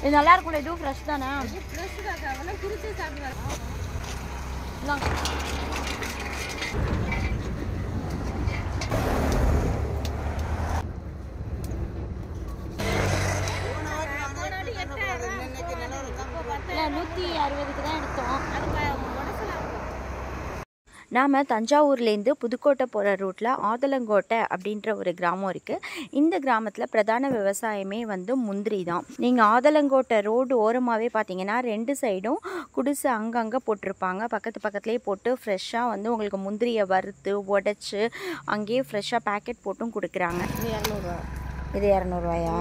இது நல்லா இருக்கும்ல, இதுவும் ஃப்ரெஷ் தானே? ஃப்ரெஷ் தான், அதெல்லாம் குறிச்சு சாப்பிடுவாங்க. இல்லை 160க்கு தான் எடுத்தோம். நாம் தஞ்சாவூர்லேருந்து புதுக்கோட்டை போகிற ரூட்டில் ஆதலங்கோட்டை அப்படின்ற ஒரு கிராமம் இருக்குது. இந்த கிராமத்தில் பிரதான விவசாயமே வந்து முந்திரி தான். நீங்கள் ஆதலங்கோட்டை ரோடு ஓரமாகவே பார்த்தீங்கன்னா 2 சைடும் குடிசை அங்கங்கே போட்டிருப்பாங்க. பக்கத்துலேயே போட்டு ஃப்ரெஷ்ஷாக வந்து உங்களுக்கு முந்திரியை வறுத்து உடச்சி அங்கேயே ஃப்ரெஷ்ஷாக பேக்கெட் போட்டும் கொடுக்குறாங்க. இது 200 ரூபா. இது 200 ரூபாயா?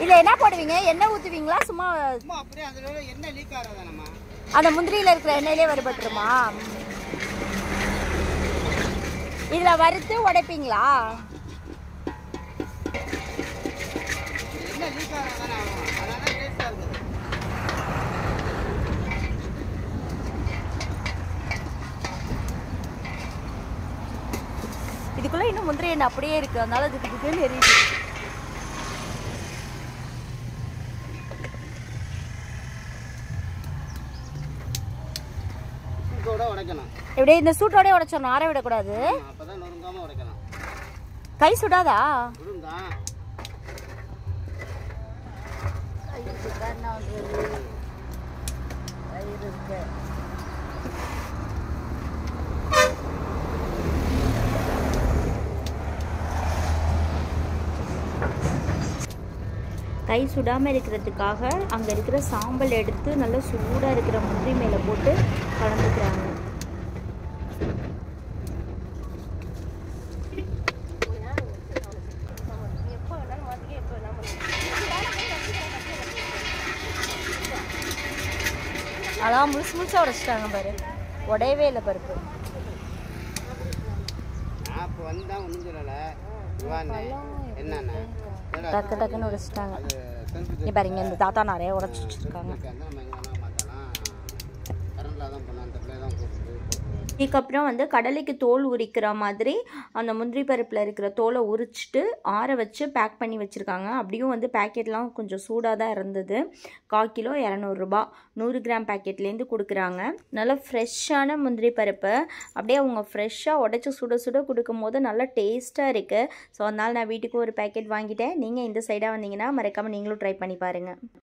இல்ல என்ன போடுவீங்க? எண்ணெய் ஊத்துவீங்களா? சும்மா அப்படியே அதுல எண்ணெய் லீக் ஆகாதானம்மா? அந்த முந்திரியில இருக்கிற எண்ணெயிலே வறுபட்டுருமா? இதுல வறுத்து உடைப்பீங்களா? எண்ணெய் லீக் ஆகாதானே? அதனால டேஸ்டா இருக்கு. இதுக்குள்ள இன்னும் முந்திரி எண்ணெய் அப்படியே இருக்கு, அதனால இதுக்கு எரியுது. உடைக்கணும். இப்படியே இந்த சூட்டோடய உடைச்சிடணும், ஆற விடக்கூடாது. அப்பதான் நொறுங்காம உடைக்கணும். கை சுடாதா? சுடுந்தான். கை சுடாமல் இருக்கிறதுக்காக அங்கே இருக்கிற சாம்பல் எடுத்து நல்லா சூடாக இருக்கிற முந்திரி மேலே போட்டு கலந்துக்கிறாங்க. அதான் முழுசாக உடைச்சிட்டாங்க பாரு, உடையவே இல்லை பருப்பு. அப்போ வந்தா ஒன்றும் சொல்லலை. என்னென்ன டக்கு டக்குன்னு உடைச்சிட்டாங்க. இங்கே பாருங்க, இந்த தாத்தா நிறைய உடைச்சி வச்சுருக்காங்க. இதுக்கப்புறம் வந்து கடலைக்கு தோல் உரிக்கிற மாதிரி அந்த முந்திரி பருப்பில் இருக்கிற தோலை உரிச்சிட்டு ஆற வச்சு பேக் பண்ணி வச்சுருக்காங்க. அப்படியும் வந்து பேக்கெட்லாம் கொஞ்சம் சூடாக தான் இருந்தது. 1/4 கிலோ 200 ரூபா, 100 கிராம் பேக்கெட்லேருந்து கொடுக்குறாங்க. நல்லா ஃப்ரெஷ்ஷான முந்திரி பருப்பு அப்படியே அவங்க ஃப்ரெஷ்ஷாக உடச்சி சுட சுட கொடுக்கும் போது நல்லா டேஸ்ட்டாக இருக்குது. ஸோ அதனால் நான் வீட்டுக்கு ஒரு பேக்கெட் வாங்கிட்டேன். நீங்கள் இந்த சைடாக வந்தீங்கன்னா மறக்காமல் நீங்களும் ட்ரை பண்ணி பாருங்கள்.